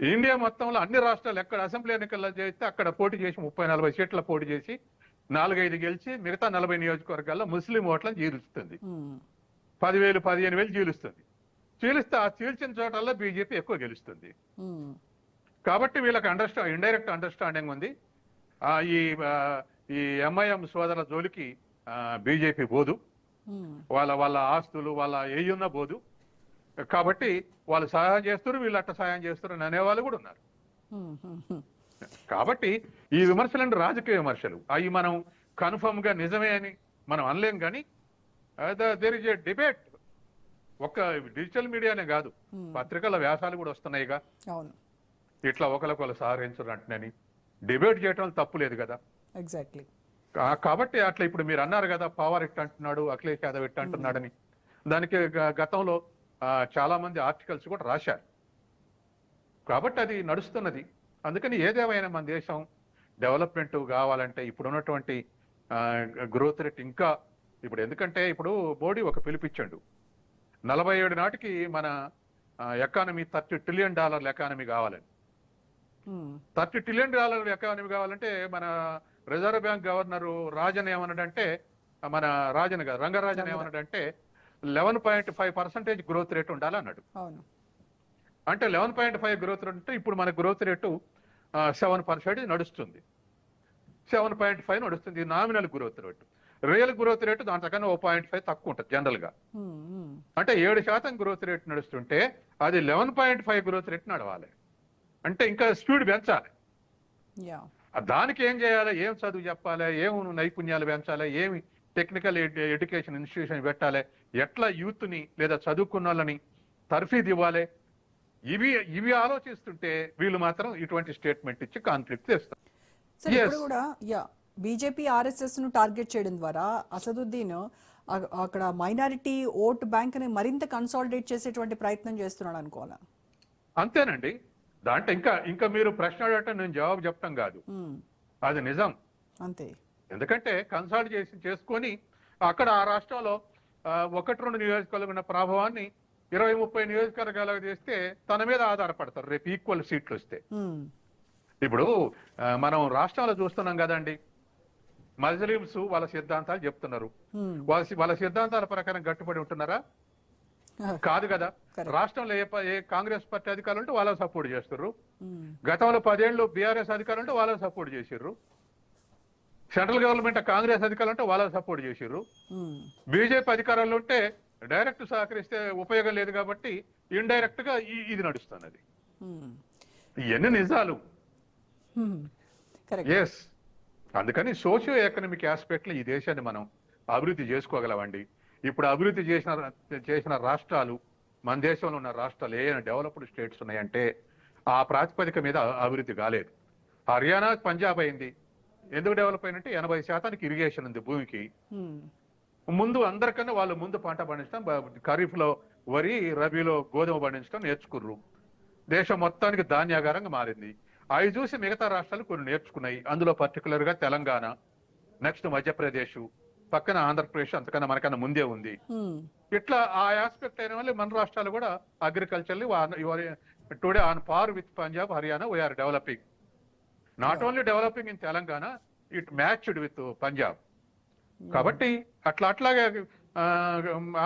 ఇండియా మొత్తంలో అన్ని రాష్ట్రాలు ఎక్కడ అసెంబ్లీ ఎన్నికల్లో చేస్తే అక్కడ పోటీ చేసి 30-40 సీట్ల పోటీ చేసి 4-5 గెలిచి మిగతా 40 నియోజకవర్గాల్లో ముస్లిం ఓట్లను చీలుస్తుంది. 10,000 15,000 చీలుస్తుంది. చీలిస్తే ఆ చీల్చిన చోటల్లో బీజేపీ ఎక్కువ గెలుస్తుంది. కాబట్టి వీళ్ళకి ఇండైరెక్ట్ అండర్స్టాండింగ్ ఉంది. ఈ ఎంఐఎం సోదరుల జోలికి బీజేపీ పోదు, వాళ్ళ ఆస్తులు వాళ్ళ ఏయున్న పోదు. కాబట్టి వాళ్ళు సహాయం చేస్తారు, వీళ్ళు అట్ట సహాయం చేస్తారు అనేవాళ్ళు కూడా ఉన్నారు. కాబట్టి ఈ విమర్శలు రాజకీయ విమర్శలు, అవి మనం కన్ఫర్మ్ గా నిజమే అని మనం అనలేం. కానీ దేర్ ఇస్ ఏ డిబేట్. ఒక్క డిజిటల్ మీడియానే కాదు, పత్రికల వ్యాసాలు కూడా వస్తున్నాయిగా, ఇట్లా ఒకరికొకరు సహకరించరు అంటున్నాని డిబేట్ చేయడం తప్పు లేదు కదా. ఎగ్జాక్ట్లీ. కాబట్టి అట్లా ఇప్పుడు మీరు అన్నారు కదా, పవార్ ఇట్ అంటున్నాడు, అఖిలేష్ యాదవ్ ఇట్ అంటున్నాడని. దానికి గతంలో చాలా మంది ఆర్టికల్స్ కూడా రాశారు. కాబట్టి అది నడుస్తున్నది. అందుకని ఏదేమైనా మన దేశం డెవలప్మెంట్ కావాలంటే ఇప్పుడు ఉన్నటువంటి గ్రోత్ రేట్ ఇంకా ఇప్పుడు, ఎందుకంటే ఇప్పుడు మోడీ ఒక పిలిపించాడు, 47 నాటికి మన ఎకానమీ $30 ట్రిలియన్ ఎకానమీ కావాలని. $30 ట్రిలియన్ ఎకానమీ కావాలంటే మన రిజర్వ్ బ్యాంక్ గవర్నరు రాజన్ ఏమన్నాడంటే, మన రాజన్ గారు రంగరాజన్ ఏమన్నాడంటే 11.5% గ్రోత్ రేట్ ఉండాలి అన్నాడు. అంటే 11.5 గ్రోత్ రేట్ అంటే ఇప్పుడు మన గ్రోత్ రేటు 7% నడుస్తుంది, 7.5 నడుస్తుంది nominal growth rate. Real growth rate దాంట్లోకన్నా 0.5 తక్కువ ఉంటుంది జనరల్ గా. అంటే 7% గ్రోత్ రేట్ నడుస్తుంటే అది 11.5 గ్రోత్ రేట్ నడవాలి అంటే ఇంకా స్పీడ్ పెంచాలి. దానికి ఏం చేయాలి, ఏం చదువు చెప్పాలి, ఏం నైపుణ్యాలు పెంచాలి, ఏమి టెక్నికల్ ఎడ్యుకేషన్ ఇన్స్టిట్యూషన్ పెట్టాలి, ఎట్లా యూత్ ని లేదా చదువుకున్న వాళ్ళని తర్ఫీదు ఇవ్వాలి, ఇవి ఆలోచిస్తుంటే వీళ్ళు మాత్రం ఇటువంటి స్టేట్మెంట్ ఇచ్చి కాన్ఫ్లిక్ట్ చేస్తారు. ఇప్పుడు కూడా బీజేపీ ఆర్ఎస్ఎస్ ను టార్గెట్ చేయడం ద్వారా అసదుద్దీన్ అక్కడ మైనారిటీ ఓట్ బ్యాంక్ ని మరింత కన్సాలిడేట్ చేసేటువంటి ప్రయత్నం చేస్తున్నాడు అనుకోవాలా? అంతేనండి. దాంట్లో ఇంకా మీరు ప్రశ్న అడగటం నేను జవాబు చెప్పడం కాదు, అది నిజం అంతే. ఎందుకంటే కన్సాలిడేషన్ చేసుకొని అక్కడ ఆ రాష్ట్రంలో 1-2 నియోజకవర్గాలు ఉన్న ప్రభావాన్ని 20-30 నియోజకవర్గాలకు చేస్తే తన మీద ఆధారపడతారు రేపు ఈక్వల్ సీట్లు వస్తే. ఇప్పుడు మనం రాష్ట్రాల్లో చూస్తున్నాం కదండి, మజ్లిమ్స్ వాళ్ళ సిద్ధాంతాలు చెప్తున్నారు, వాళ్ళ సిద్ధాంతాల ప్రకారం గట్టుబడి ఉంటున్నారా? కాదు కదా. రాష్ట్రంలో ఏ కాంగ్రెస్ పార్టీ అధికారులు ఉంటే వాళ్ళకి సపోర్ట్ చేస్తుర్రు, గతంలో 10 ఏళ్ళు బీఆర్ఎస్ అధికారులు ఉంటే వాళ్ళకి సపోర్ట్ చేసిర్రు, సెంట్రల్ గవర్నమెంట్ కాంగ్రెస్ అధికారులు ఉంటే వాళ్ళకి సపోర్ట్ చేసిర్రు, బీజేపీ అధికారులు ఉంటే డైరెక్ట్ సహకరిస్తే ఉపయోగం లేదు కాబట్టి ఇండైరెక్ట్ గా ఇది నడుస్తున్నది. ఇవన్నీ నిజాలు. ఎస్. అందుకని సోషియో ఎకనామిక్ ఆస్పెక్ట్ లో ఈ దేశాన్ని మనం అభివృద్ధి చేసుకోగలమండి. ఇప్పుడు అభివృద్ధి చేసిన రాష్ట్రాలు, మన దేశంలో ఉన్న రాష్ట్రాలు ఏమైనా డెవలప్డ్ స్టేట్స్ ఉన్నాయంటే ఆ ప్రాతిపదిక మీద అభివృద్ధి కాలేదు. హర్యానా, పంజాబ్ అయింది. ఎందుకు డెవలప్ అయినంటే 80% ఇరిగేషన్ ఉంది భూమికి. ముందు అందరికన్నా వాళ్ళు ముందు పంట పండించడం, ఖరీఫ్ లో వరి, రబీలో గోధుమ పండించడం నేర్చుకుర్రు. దేశం మొత్తానికి ధాన్యాగారంగా మారింది. అవి చూసి మిగతా రాష్ట్రాలు కొన్ని నేర్చుకున్నాయి. అందులో పర్టికులర్ గా తెలంగాణ, నెక్స్ట్ మధ్యప్రదేశ్, పక్కన ఆంధ్రప్రదేశ్ అంతకన్నా మనకన్నా ముందే ఉంది. ఇట్లా ఆ ఆస్పెక్ట్ అయిన వల్ల మన రాష్ట్రాలు కూడా agriculturally today on par with Punjab, Haryana we are developing. Not only developing in Telangana, it matched with Punjab. కాబట్టి అట్లాగే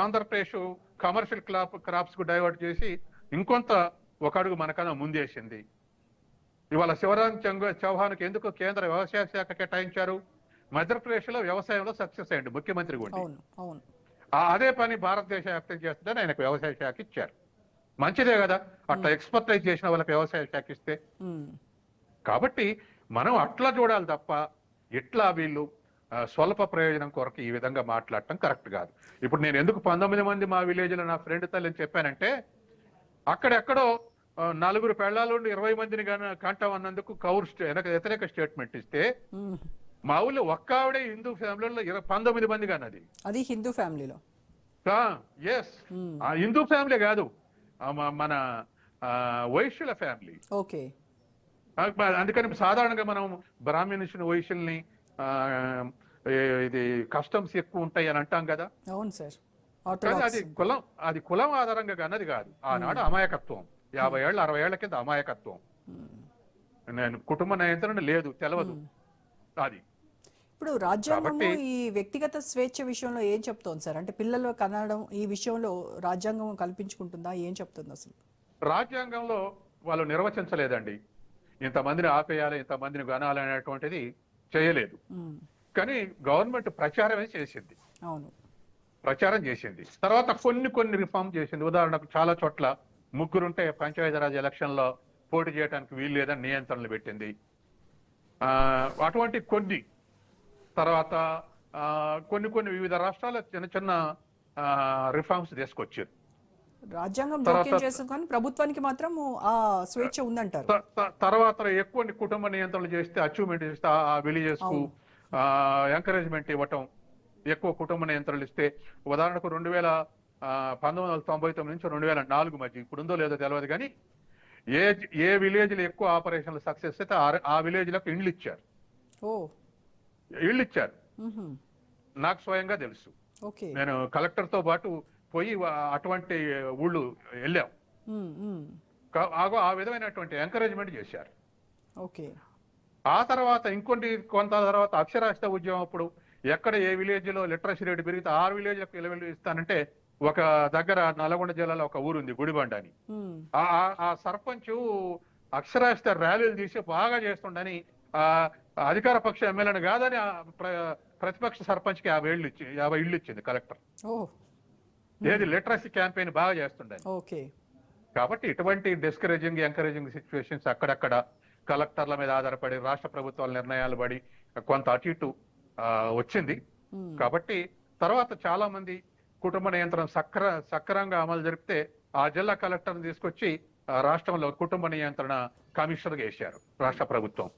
ఆంధ్రప్రదేశ్ కమర్షియల్ క్రాప్స్ కు డైవర్ట్ చేసి ఇంకొంత ఒక అడుగు మనకన్నా ముందేసింది. ఇవాళ శివరాజ్ చౌహాన్కి ఎందుకు కేంద్ర వ్యవసాయ శాఖ కేటాయించారు? మధ్యప్రదేశ్ లో వ్యవసాయంలో సక్సెస్ అయ్యండి ముఖ్యమంత్రి కూడా. అదే పని భారతదేశ వ్యాప్తం చేస్తుందని ఆయనకు వ్యవసాయ శాఖ ఇచ్చారు. మంచిదే కదా, అట్లా ఎక్స్పర్టైజ్ చేసిన వాళ్ళకి వ్యవసాయ శాఖ ఇస్తే. కాబట్టి మనం అట్లా చూడాలి తప్ప ఇట్లా వీళ్ళు స్వల్ప ప్రయోజనం కొరకు ఈ విధంగా మాట్లాడటం కరెక్ట్ కాదు. ఇప్పుడు నేను ఎందుకు 19 మంది మా విలేజ్ లో నా ఫ్రెండ్ తల్లిని చెప్పానంటే, అక్కడెక్కడో 4 పెళ్లాలు 20 మందిని కంటాం అన్నందుకు వ్యతిరేక స్టేట్మెంట్ ఇస్తే, మా ఊళ్ళో ఒక్క ఆవిడే హిందూ ఫ్యామిలీలో 19 మంది కన్నది. అది హిందూ ఫ్యామిలీలో. ఎస్, హిందూ ఫ్యామిలీ కాదు, మన వైశ్యుల ఫ్యామిలీ. ఓకే. అందుకని సాధారణంగా మనం బ్రాహ్మణ్స్ వైశ్యుల్ని ఇది కస్టమ్స్ ఎక్కువ ఉంటాయి అని అంటాం కదా. అవును సార్. అది కులం ఆధారంగా అన్నది కాదు. ఆనాడు అమాయకత్వం, 50 ఏళ్ళ 60 ఏళ్ల కింద అమాయకత్వం. నేను కుటుంబ నియంత్రణ లేదు, తెలవదు అది. ఇప్పుడు రాజ్యాంగం ఈ వ్యక్తిగత స్వేచ్ఛ విషయంలో ఏం చెప్తోంది సార్? అంటే పిల్లలు కనడం ఈ విషయంలో రాజ్యాంగం కల్పించుకుంటుందా? ఏం చెప్తుంది అసలు? రాజ్యాంగంలో వాళ్ళు నిర్వచించలేదండి. ఇంతమందిని ఆపేయాలి, ఇంతమందిని గనాలి అనేటువంటిది చేయలేదు. కానీ గవర్నమెంట్ ప్రచారమే చేసింది. అవును, ప్రచారం చేసింది. తర్వాత కొన్ని రిఫార్మ్ చేసింది. ఉదాహరణకు చాలా చోట్ల ముగ్గురుంటే పంచాయతీరాజ్ ఎలక్షన్ లో పోటీ చేయడానికి వీలు లేదని నియంత్రణలు పెట్టింది. అటువంటి కొన్ని తర్వాత కొన్ని వివిధ రాష్ట్రాల చిన్న రిఫార్మ్స్ తీసుకొచ్చారు. రాజ్యాంగం జోక్యం చేసుకొని ప్రభుత్వానికి మాత్రం ఆ స్వేచ్ఛ ఉందంటారు. తర్వాత ఎక్కువ కుటుంబ నియంత్రణలు చేస్తే, అచీవ్మెంట్ చేస్తే ఆ విలేజెస్ కు ఎంకరేజ్మెంట్ ఇవ్వటం, ఎక్కువ కుటుంబ నియంత్రణలు ఇస్తే. ఉదాహరణకు 1999 నుంచి 2004 మధ్య, ఇప్పుడు ఉందో లేదో తెలియదు కానీ, ఏ విలేజ్ లో ఎక్కువ ఆపరేషన్లు సక్సెస్ అయితే ఆ విలేజ్ లకు ఇళ్ళు ఇచ్చారు. నాకు స్వయంగా తెలుసు. నేను కలెక్టర్ తో పాటు పోయి అటువంటి ఊళ్ళు వెళ్ళాం. ఆ విధమైనటువంటి ఎంకరేజ్మెంట్ చేశారు. ఆ తర్వాత కొంత తర్వాత అక్షరాస్యత ఉద్యమం అప్పుడు ఎక్కడ ఏ విలేజ్ లో లిటరసీ రేట్ పెరిగితే ఆ విలేజ్ ఇస్తానంటే, ఒక దగ్గర నల్గొండ జిల్లాలో ఒక ఊరుంది గుడిబండ అని. ఆ సర్పంచ్ అక్షరాస్యత ర్యాలీలు తీసి బాగా చేస్తుండని అధికార పక్ష ఎమ్మెల్యేని కాదని ప్రతిపక్ష సర్పంచ్ కి 50 ఇళ్ళు ఇచ్చింది కలెక్టర్. ఏది లిటరసీ క్యాంపెయిన్ బాగా చేస్తుండని. కాబట్టి ఇటువంటి డిస్కరేజింగ్ ఎంకరేజింగ్ సిచ్యువేషన్స్ అక్కడక్కడ కలెక్టర్ల మీద ఆధారపడి, రాష్ట్ర ప్రభుత్వాల నిర్ణయాలు పడి కొంత అటు ఇటు వచ్చింది. కాబట్టి తర్వాత చాలా మంది కుటుంబ నియంత్రణ సక్రమంగా అమలు జరిపితే ఆ జిల్లా కలెక్టర్ తీసుకొచ్చి రాష్ట్రంలో కుటుంబ నియంత్రణ కమిషనర్ గా వేశారు రాష్ట్ర ప్రభుత్వం.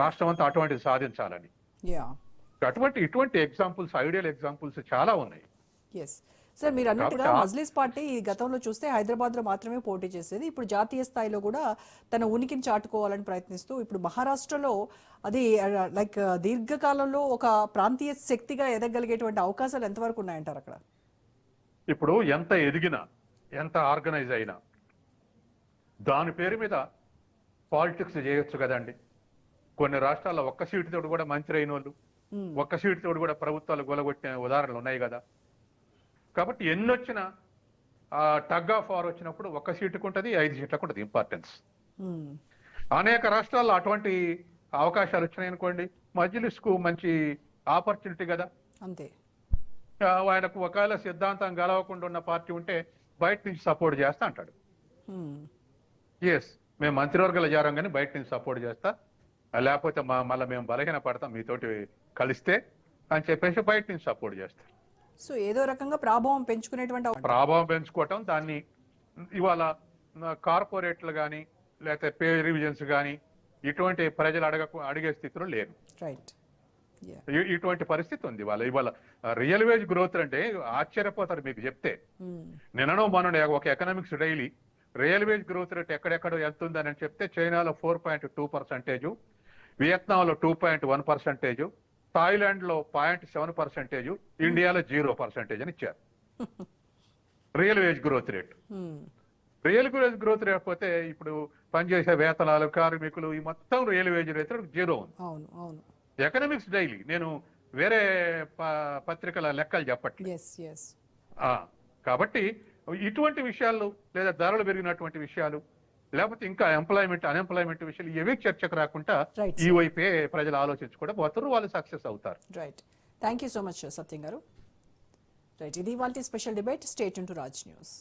రాష్ట్రం అంతా అటువంటిది సాధించాలని. ఇటువంటి ఎగ్జాంపుల్స్, ఐడియల్ ఎగ్జాంపుల్స్ చాలా ఉన్నాయి. సార్, మీరు అన్నట్టుగా మజ్లిస్ పార్టీ గతంలో చూస్తే హైదరాబాద్ లో మాత్రమే పోటీ చేసేది. ఇప్పుడు జాతీయ స్థాయిలో కూడా తన ఉనికిని చాటుకోవాలని ప్రయత్నిస్తూ ఇప్పుడు మహారాష్ట్రలో అది లైక్ దీర్ఘకాలంలో ఒక ప్రాంతీయ శక్తిగా ఎదగలిగేటువంటి అవకాశాలు ఎంతవరకు ఉన్నాయంటారు అక్కడ? ఇప్పుడు ఎంత ఎదిగినా, ఎంత ఆర్గనైజ్ అయినా దాని పేరు మీద పాలిటిక్స్ చేయొచ్చు కదండి. కొన్ని రాష్ట్రాల్లో ఒక్క సీటు తోడు కూడా మంత్రి అయిన వాళ్ళు, ఒక్క సీటు తోడు కూడా ప్రభుత్వాలు గొలగొట్టిన ఉదాహరణలు ఉన్నాయి కదా. కాబట్టి ఎన్ని వచ్చినా టగ్ ఆఫ్ వార్ వచ్చినప్పుడు ఒక్క సీటుకు ఉంటుంది, 5 సీట్లకు ఉంటుంది ఇంపార్టెన్స్. అనేక రాష్ట్రాల్లో అటువంటి అవకాశాలు వచ్చినాయి అనుకోండి, మజ్లిస్ కు మంచి ఆపర్చునిటీ కదా. అంతే. ఆయనకు ఒకవేళ సిద్ధాంతం గెలవకుండా ఉన్న పార్టీ ఉంటే బయట నుంచి సపోర్ట్ చేస్తా అంటాడు. ఎస్, మేము మంత్రివర్గాలు చేరాం కానీ బయట నుంచి సపోర్ట్ చేస్తా, లేకపోతే మళ్ళీ మేము బలహీన పడతాం మీతోటి కలిస్తే అని చెప్పేసి బయట నుంచి సపోర్ట్ చేస్తారు. సో ఏదో రకంగా ప్రాభావం పెంచుకునేటువంటి ప్రభావం పెంచుకోవటం, దాన్ని ఇవాళ కార్పొరేట్లు కానీ లేకపోతే పే రివిజన్స్ కానీ ఇటువంటి ప్రజలు అడిగే స్థితిలో లేరు. రైట్. ఇటువంటి పరిస్థితి ఉంది ఇవాళ రియల్ వేజ్ గ్రోత్ అంటే ఆశ్చర్యపోతారు మీకు చెప్తే. నిన్ననో మొన్న ఒక economics daily real veg growth rate ఎక్కడెక్కడ ఎంత ఉందని చెప్తే చైనాలో 4.2%, వియత్నాంలో 2.1%, థాయిలాండ్ లో 0.7%, ఇండియాలో 0% అని ఇచ్చారు real veg growth rate. Real veg growth rate పోతే ఇప్పుడు పనిచేసే వేతనాలు, కార్మికులు, ఈ మొత్తం రియల్ వేజ్ రేట్ 0 ఉంది. అవును అవును. ఎకనామిక్స్ డైలీ, నేను వేరే పత్రికల లెక్కలు చెప్పట్లేదు. కాబట్టి ఇటువంటి విషయాలు లేదా ధరలు పెరిగినటువంటి విషయాలు లేకపోతే ఇంకా అన్ఎంప్లాయ్మెంట్ విషయాలు ఏవి చర్చకు రాకుండా ఈ వైపే ప్రజలు ఆలోచించుకుంటే పోతారు, వాళ్ళు సక్సెస్ అవుతారు. Right. Thank you so much Satyam గారు. రైట్, ఇది వాళ్ళ special debate. Stay tune to Raj news.